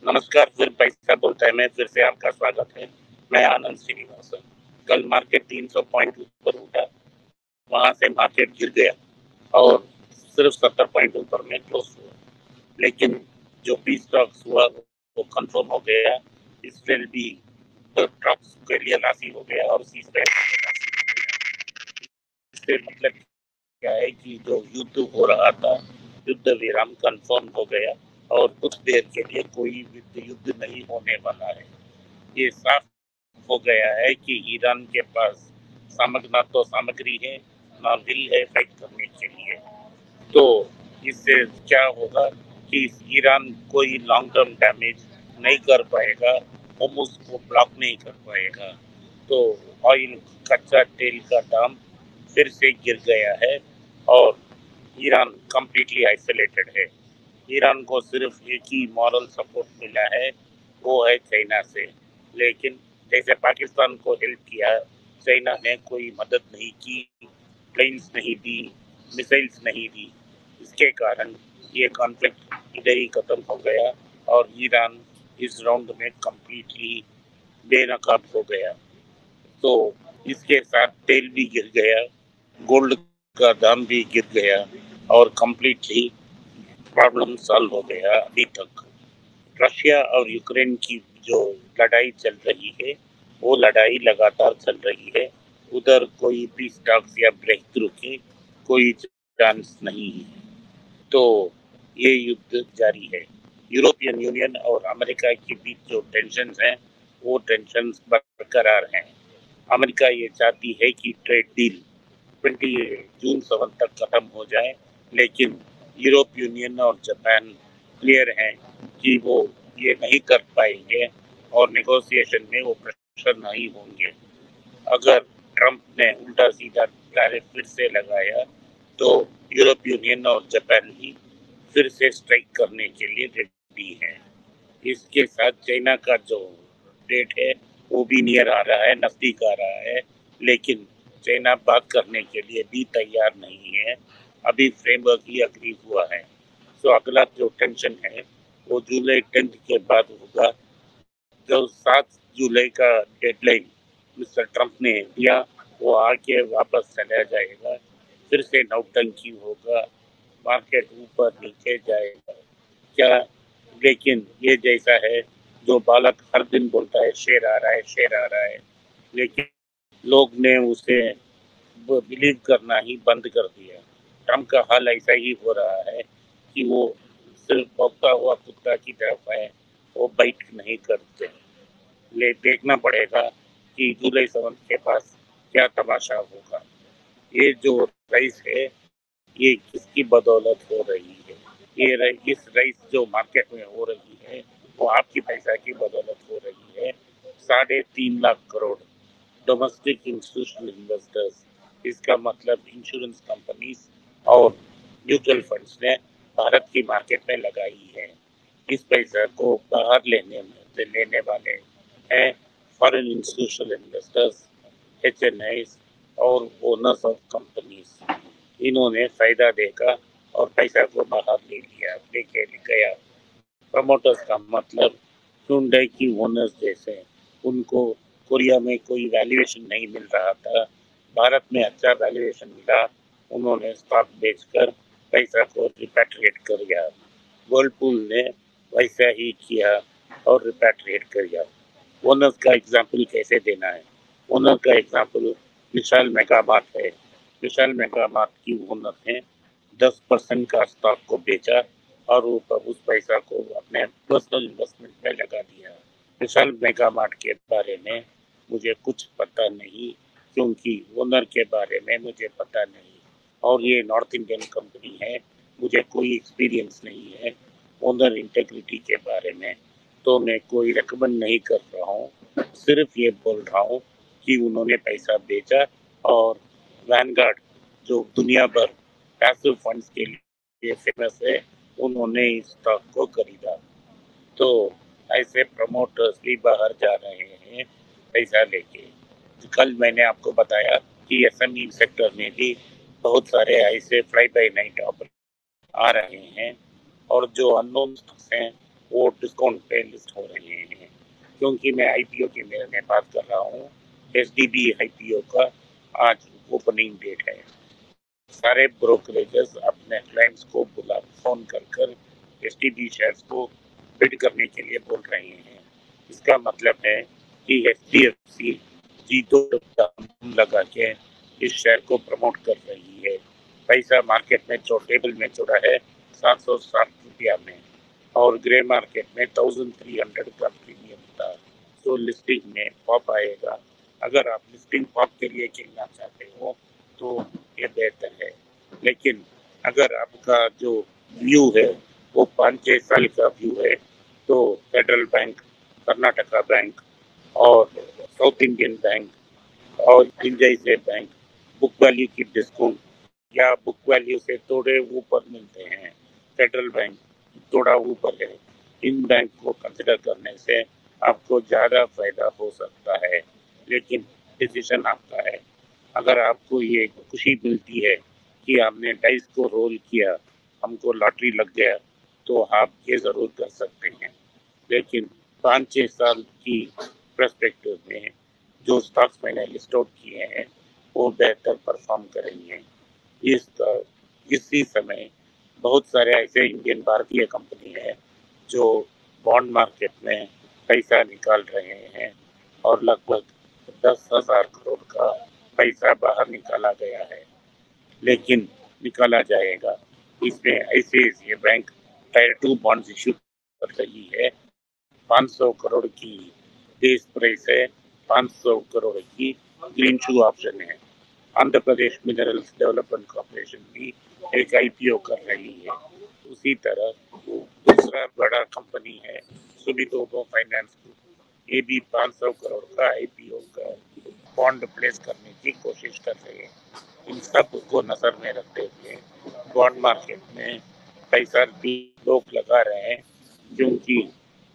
नमस्कार, फिर पैसा बोलता है, मैं फिर से आपका स्वागत है। मैं आनंद श्रीनिवासन। कल मार्केट 300 पॉइंट ऊपर उठा, वहाँ से मार्केट गिर गया और सिर्फ 70 पॉइंट ऊपर में क्लोज हुआ। लेकिन जो पी स्टॉक्स हुआ वो कंफर्म हो गया। इसराइल भी तो ट्रक्स के लिए राशि हो गया और सीजफायर के लिए राशि हो गया। इससे मतलब क्या है कि जो युद्ध हो रहा था, युद्ध विराम कंफर्म हो गया और कुछ देर के लिए कोई युद्ध नहीं होने वाला है। ये साफ हो गया है कि ईरान के पास ना तो सामग्री है, ना दिल है फाइट करने के लिए। तो इससे क्या होगा कि ईरान कोई लॉन्ग टर्म डैमेज नहीं कर पाएगा, हम उसको ब्लॉक नहीं कर पाएगा। तो ऑयल, कच्चा तेल का दाम फिर से गिर गया है और ईरान कंप्लीटली आइसोलेटेड है। ईरान को सिर्फ एक ही मॉरल सपोर्ट मिला है, वो है चाइना से। लेकिन जैसे पाकिस्तान को हेल्प किया, चाइना ने कोई मदद नहीं की, प्लेन्स नहीं दी, मिसाइल्स नहीं दी। इसके कारण ये कॉन्फ्लिक्ट इधर ही खत्म हो गया और ईरान इस राउंड में कंप्लीटली बेनकाब हो गया। तो इसके साथ तेल भी गिर गया, गोल्ड का दाम भी गिर गया और कंप्लीटली प्रॉब्लम सॉल्व हो गया अभी तक। रशिया और यूक्रेन की जो लड़ाई चल रही है, वो लड़ाई लगातार चल रही है। उधर कोई पीस टॉक्स या ब्रेक थ्रू की कोई चांस नहीं है। तो ये युद्ध जारी है। यूरोपियन यूनियन और अमेरिका के बीच जो टेंशन हैं, वो टेंशन बरकरार हैं। अमेरिका ये चाहती है कि ट्रेड डील 20 जून 7 तक खत्म हो जाए, लेकिन यूरोप यूनियन और जापान क्लियर हैं कि वो ये नहीं कर पाएंगे और नेगोशिएशन में वो प्रेशर नहीं होंगे। अगर ट्रंप ने उल्टा सीधा टैरिफ फिर से लगाया तो यूरोप यूनियन और जापान भी फिर से स्ट्राइक करने के लिए रेडी है। इसके साथ चाइना का जो डेट है वो भी नियर आ रहा है, नजदीक आ रहा है। लेकिन चाइना बात करने के लिए भी तैयार नहीं है। अभी फ्रेमवर्क ही अग्री हुआ है। तो अगला जो टेंशन है वो जुलाई 10 के बाद होगा। जो 7 जुलाई का डेडलाइन मिस्टर ट्रंप ने दिया, वो आके वापस चला जाएगा, फिर से नौटंकी होगा, मार्केट ऊपर नीचे जाएगा क्या। लेकिन ये जैसा है, जो बालक हर दिन बोलता है शेर आ रहा है, शेर आ रहा है, लेकिन लोग ने उसे बिलीव करना ही बंद कर दिया। ट्रम्प का हाल ऐसा ही हो रहा है कि वो सिर्फ भौंकता हुआ कुत्ता की तरफ है, वो बाइट नहीं करते। ले देखना पड़ेगा कि जुलाई 7 के पास क्या तमाशा होगा। ये जो राइस है, ये किसकी बदौलत हो रही है? इस राइस जो मार्केट में हो रही है, वो आपकी पैसा की बदौलत हो रही है। 3.5 lakh crore domestic institutional investors, इसका मतलब इंश्योरेंस कंपनीज और म्यूचुअल फंड्स ने भारत की मार्केट में लगाई है। इस पैसा को बाहर लेने वाले हैं फॉरेन इंस्टीट्यूशनल इन्वेस्टर्स, HNIs और ओनर्स ऑफ कंपनीज। इन्होंने फायदा देखा और पैसा को बाहर ले लिया, लेके गया। प्रमोटर्स का मतलब hyundai की ओनर्स जैसे, उनको कोरिया में कोई वैल्यूएशन नहीं मिल रहा था, भारत में अच्छा वैल्यूएशन मिला, उन्होंने स्टॉक बेचकर पैसा को रिपैट्रिएट कर दिया। वर्लपूल ने वैसा ही किया और रिपैट्रिएट कर दिया। ओनर्स का एग्जाम्पल कैसे देना है? ओनर का एग्जाम्पल विशाल मेगामार्ट है। विशाल मेगामार्ट की ओनर ने 10% का स्टॉक को बेचा और ऊपर उस पैसा को अपने पर्सनल इन्वेस्टमेंट में लगा दिया। विशाल मेगा मार्ट के बारे में मुझे कुछ पता नहीं, क्योंकि ओनर के बारे में मुझे पता नहीं और ये नॉर्थ इंडियन कंपनी है, मुझे कोई एक्सपीरियंस नहीं है ओनर इंटेग्रिटी के बारे में। तो मैं कोई रिकमेंड नहीं कर रहा हूँ, सिर्फ ये बोल रहा हूँ कि उन्होंने पैसा बेचा और वैनगार्ड जो दुनिया भर पैसिव फंड्स के लिए फेमस है, उन्होंने इस स्टॉक को खरीदा। तो ऐसे प्रमोटर्स भी बाहर जा रहे हैं पैसा लेके। कल मैंने आपको बताया कि SME सेक्टर में भी बहुत सारे ऐसे फ्लाई बाय नाइट ऑफर आ रहे हैं और जो अननोन स्टॉक्स हैं वो डिस्काउंट पे लिस्ट हो रहे हैं। क्योंकि मैं आईपीओ की मैं बात कर रहा हूँ, एचडीबी आईपीओ का आज ओपनिंग डेट है। सारे ब्रोकरेजेस अपने क्लाइंट्स को फोन कर एचडीबी शेयर्स को बिड करने के लिए बोल रहे हैं। इसका मतलब है कि एचडीएफसी जी तो दाम लगा के इस शेयर को प्रमोट कर रही है। पैसा मार्केट में जो टेबल में जुड़ा है 760 रुपया में, और ग्रे मार्केट में 1300 का प्रीमियम था। तो लिस्टिंग में पॉप आएगा। अगर आप लिस्टिंग पॉप के लिए खेलना चाहते हो तो ये बेहतर है। लेकिन अगर आपका जो व्यू है वो 5-6 साल का व्यू है तो फेडरल बैंक, कर्नाटका बैंक और साउथ इंडियन बैंक और India state bank book value की डिस्काउंट या बुक वैल्यू से थोड़े ऊपर मिलते हैं। फेडरल बैंक थोड़ा ऊपर है। इन बैंक को कंसिडर करने से आपको ज़्यादा फायदा हो सकता है, लेकिन डिसीजन आपका है। अगर आपको ये खुशी मिलती है कि आपने डाइस को रोल किया, हमको लॉटरी लग गया, तो आप ये ज़रूर कर सकते हैं। लेकिन 5-6 साल की पर्सपेक्टिव में जो स्टॉक्स मैंने लिस्ट आउट किए हैं वो बेहतर परफॉर्म करेंगे। इस इसी समय बहुत सारे ऐसे इंडियन भारतीय कंपनी है जो बॉन्ड मार्केट में पैसा निकाल रहे हैं और लगभग 10,000 करोड़ का पैसा बाहर निकाला गया है, लेकिन निकाला जाएगा। इसमें ऐसे बैंक टायर 2 बॉन्ड्स इश्यू कर रही है। 500 करोड़ की बेस प्राइस है, 500 करोड़ की ग्रीन शू ऑप्शन है। Andhra Pradesh minerals development corporation भी एक आईपीओ कर रही है। उसी तरह दूसरा बड़ा कंपनी है सुमितोमो फाइनेंस ग्रुप, ये भी 500 करोड़ का आईपीओ का बॉन्ड प्लेस करने की कोशिश कर रहे हैं। इन सब को नजर में रखते हुए बॉन्ड मार्केट में पैसा भी लोग लगा रहे हैं, क्योंकि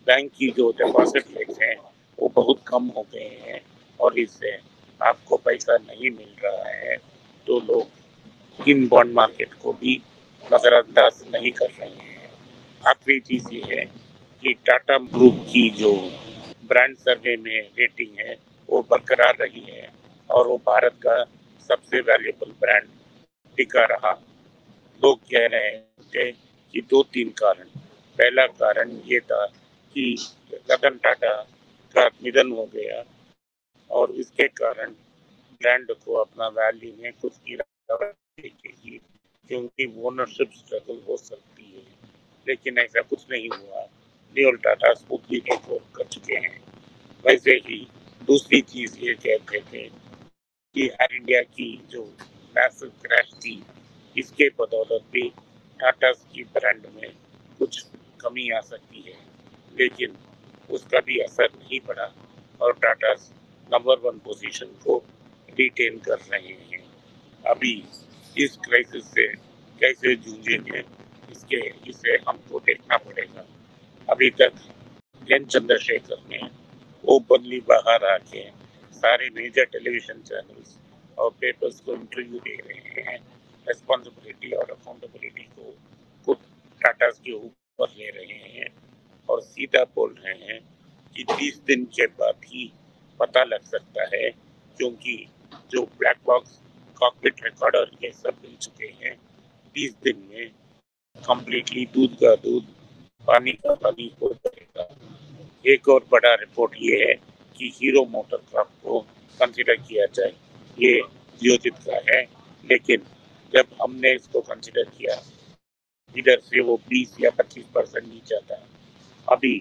बैंक की जो डिपॉजिट रेट्स हैं वो बहुत कम हो गए हैं और इससे आपको पैसा नहीं मिल रहा है, तो लोग इन बॉन्ड मार्केट को भी नजरअंदाज नहीं कर रहे हैं। आखिरी चीज ये है कि टाटा ग्रुप की जो ब्रांड सर्वे में रेटिंग है वो बरकरार रही है और वो भारत का सबसे वैल्यूएबल ब्रांड टिका रहा। लोग कह रहे थे कि 2-3 कारण। पहला कारण ये था कि रतन टाटा का निधन हो गया और इसके कारण ब्रांड को अपना वैल्यू में कुछ गिरावट दिखेगी, क्योंकि ओनरशिप स्ट्रगल हो सकती है। लेकिन ऐसा कुछ नहीं हुआ। Noel Tata smoothly take over कर चुके हैं। वैसे ही दूसरी चीज ये कहते थे कि एयर इंडिया की जो मैसिव क्रैश थी, इसके बदौलत भी टाटा की ब्रांड में कुछ कमी आ सकती है, लेकिन उसका भी असर नहीं पड़ा और टाटा नंबर 1 पोजीशन को रिटेन कर रहे हैं। अभी इस क्राइसिस से कैसे जूझेंगे इसके इसे हमको देखना पड़ेगा। अभी तक एन चंद्रशेखर ने ओपनली बाहर आके सारे मेजर टेलीविजन चैनल्स और पेपर्स को इंटरव्यू दे रहे हैं। रिस्पॉन्सिबिलिटी और अकाउंटेबिलिटी को खुद टाटा के ऊपर ले रहे हैं और सीधा बोल रहे हैं कि 30 दिन के बाद ही पता लग सकता है, क्योंकि जो ब्लैक बॉक्स कॉकपिट रिकॉर्डर ये सब मिल चुके हैं। 30 दिन में कंप्लीटली दूध का दूध पानी का पानी हो जाएगा। एक और बड़ा रिपोर्ट ये है कि हीरो मोटर क्रॉप को कंसिडर किया जाए। ये जियोजित का है, लेकिन जब हमने इसको कंसिडर किया इधर से वो 20 या 25% नीचे था। अभी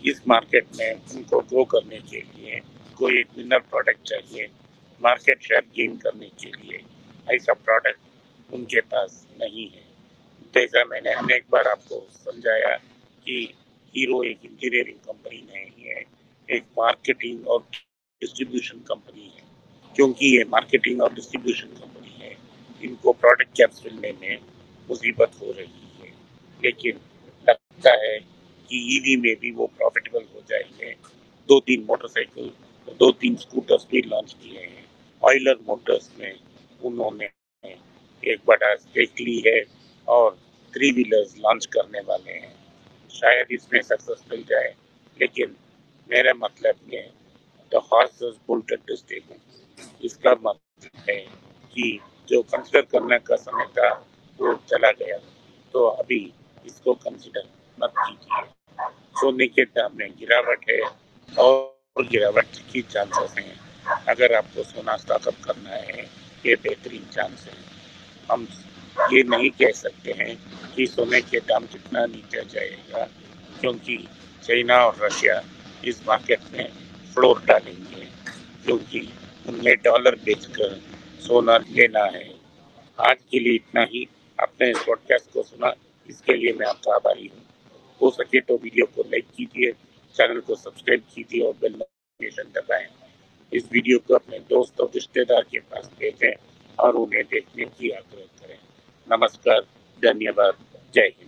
इस मार्केट में उनको ग्रो करने के लिए कोई एक विनर प्रोडक्ट चाहिए, मार्केट शेयर गेन करने के लिए ऐसा प्रोडक्ट उनके पास नहीं है। जैसा मैंने अनेक बार आपको समझाया कि हीरो एक इंजीनियरिंग कंपनी नहीं है, एक मार्केटिंग और डिस्ट्रीब्यूशन कंपनी है। क्योंकि ये मार्केटिंग और डिस्ट्रीब्यूशन कंपनी है, इनको प्रोडक्ट गैप्स मिलने में मुसीबत हो रही है, लेकिन लगता है कि ईवी में भी वो प्रॉफिटेबल हो जाएंगे। 2-3 मोटरसाइकिल, 2-3 स्कूटर्स भी लॉन्च किए हैं। ऑयलर मोटर्स में उन्होंने एक बड़ा स्टेक ली है और 3 व्हीलर्स लॉन्च करने वाले हैं। शायद इसमें सक्सेस मिल जाए, लेकिन मेरा मतलब ये the horse is bolted to stable. इसका मतलब है कि जो कंसिडर करने का समय था वो चला गया, तो अभी इसको कंसिडर मत कीजिए। सोने के दाम में गिरावट है और गिरावट की चांसेस हैं। अगर आपको सोना स्टॉकअप करना है, ये बेहतरीन चांस है। हम ये नहीं कह सकते हैं कि सोने के दाम कितना नीचे जाएगा, क्योंकि चाइना और रशिया इस मार्केट में फ्लोर डालेंगे, क्योंकि उन्हें डॉलर बेचकर सोना लेना है। आज के लिए इतना ही। आपने इस पॉडकास्ट को सुना, इसके लिए मैं आपका आभारी हूँ। हो सके तो वीडियो को लाइक कीजिए, चैनल को सब्सक्राइब कीजिए और बेल नोटिफिकेशन दबाएं। इस वीडियो को अपने दोस्त और रिश्तेदार के पास भेजें और उन्हें देखने की आग्रह करें। नमस्कार, धन्यवाद, जय हिंद।